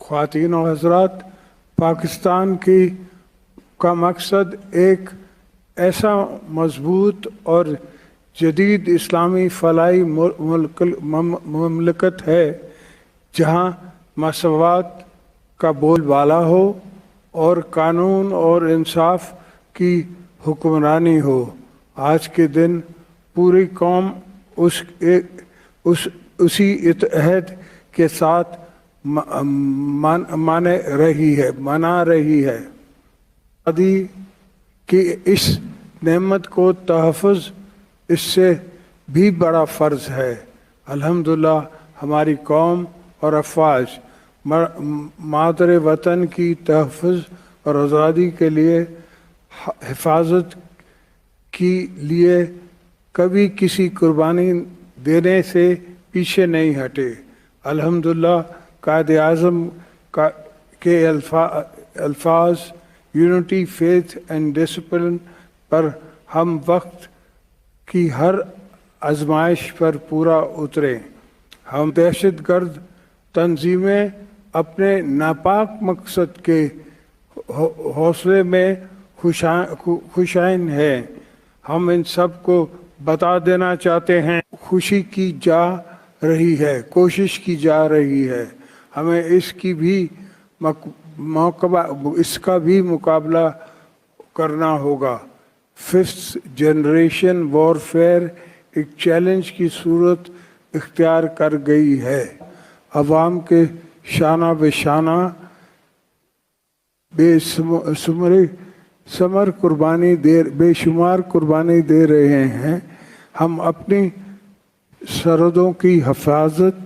ख्वातीन और हजरात, पाकिस्तान का मकसद एक ऐसा मजबूत और जदीद इस्लामी फलाई मुमलकत है जहाँ मसवात का बोलबाला हो और कानून और इंसाफ की हुक्मरानी हो। आज के दिन पूरी कौम उसी इत्तेहाद के साथ मना रही है। आदि की इस नेमत को तहफ़्फ़ुज़ इससे भी बड़ा फ़र्ज़ है। अल्हम्दुलिल्लाह हमारी कौम और अफ़वाज मादर वतन की तहफ़्फ़ुज़ और आज़ादी के लिए हिफाजत के लिए कभी किसी कुर्बानी देने से पीछे नहीं हटे। अल्हम्दुलिल्लाह कायद आज़म के अल्फाज यूनिटी, फेथ एंड डिसिप्लिन पर हम वक्त की हर आजमाइश पर पूरा उतरे। हम दहशतगर्द तंजीमें अपने नापाक मकसद के हौसले में खुशाइन हैं। हम इन सब को बता देना चाहते हैं, खुशी की जा रही है, कोशिश की जा रही है। हमें इसका भी मुकाबला करना होगा। फिफ्थ जनरेशन वॉरफेयर एक चैलेंज की सूरत इख्तियार कर गई है। अवाम के शाना बेशाना बेशुमार कुर्बानी दे रहे हैं। हम अपनी सरहदों की हिफाजत,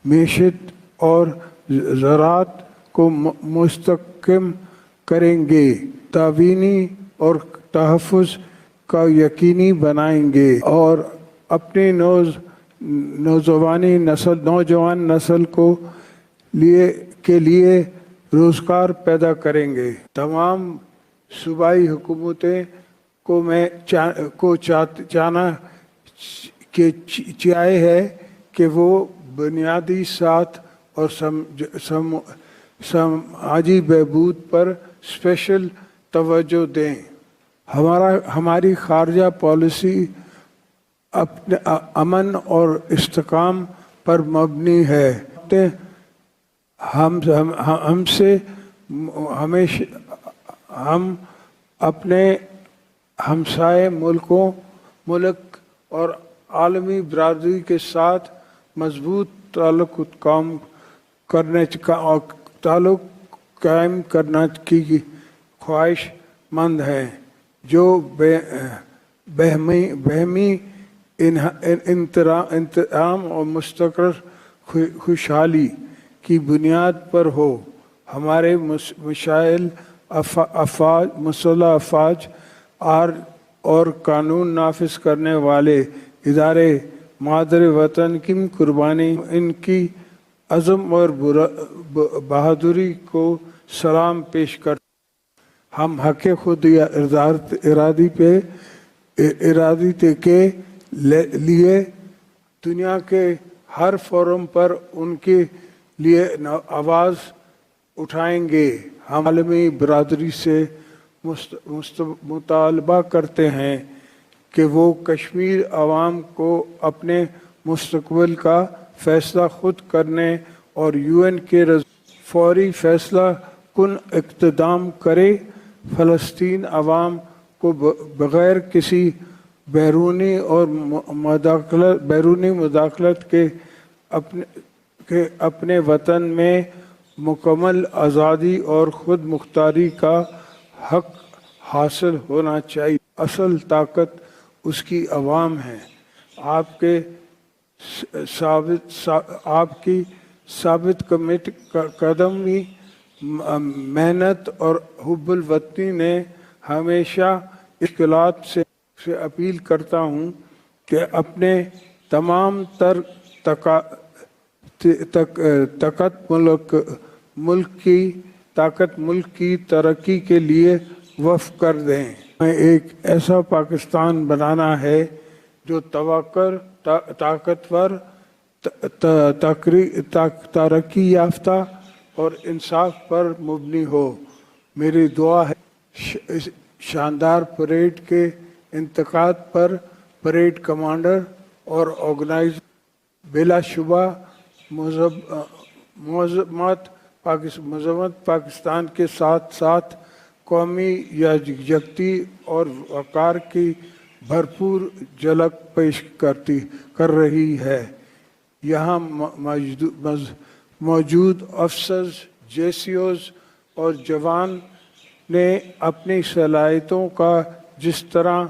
मेशत और ज़राअत को मुस्तहकम करेंगे, तावीनी और तहफ़्फ़ुज़ का यकीनी बनाएंगे और अपनी नौजवान नस्ल के लिए रोज़गार पैदा करेंगे। तमाम सूबाई हुकूमतें को मैं चाहना कि चाहे है कि वो बुनियादी साथ और समाजी बहबूद पर स्पेशल तवज्जो दें। हमारी खारजा पॉलिसी अपने अमन और इस्तेकाम पर मबनी है। हम अपने हमसाए मुल्क और आलमी बरादरी के साथ मजबूत ताल्लुक़ कायम करना की ख्वाहिशमंद हैं, जो बहमी इंतज़ाम और मुस्तक़िल खुशहाली की बुनियाद पर हो। हमारे मुसल्लह अफ़वाज और कानून नाफिज करने वाले इदारे मादर वतन की कुर्बानी, इनकी अज़म और बहादुरी को सलाम पेश कर हम हक़ खुद इरादी के लिए दुनिया के हर फोरम पर उनके लिए आवाज़ उठाएंगे। हम आलमी बरादरी से मुतालबा करते हैं कि वो कश्मीर अवाम को अपने मुस्तक़बिल का फ़ैसला खुद करने और UN के फौरी फ़ैसला कुन इक़्तिदाम करे। फ़लस्तीन अवाम को बग़ैर किसी बैरूनी मुदाखलत के अपने वतन में मुकम्मल आज़ादी और ख़ुद मुख्तारी का हक़ हासिल होना चाहिए। असल ताकत उसकी अवाम है। आपकी साबित कदमी, मेहनत और हुब्बुल वतनी ने हमेशा मुश्किलात से अपील करता हूँ कि अपने तमाम ताकत मुल्क की तरक्की के लिए वफ़ कर दें। हमें एक ऐसा पाकिस्तान बनाना है जो ताकतवर, तरक्की याफ्ता اور انصاف پر مبنی ہو۔ میری دعا ہے شاندار پریڈ کے انعقاد پر پریڈ کمانڈر اور آرگنائزر بلا شبہ مذمت پاکستان کے ساتھ ساتھ قومی یکجہتی اور وقار کی بھرپور جھلک پیش کر رہی ہے۔ یہاں موجود افسرز، JCOs اور جوان نے اپنی صلاحیتوں کا جس طرح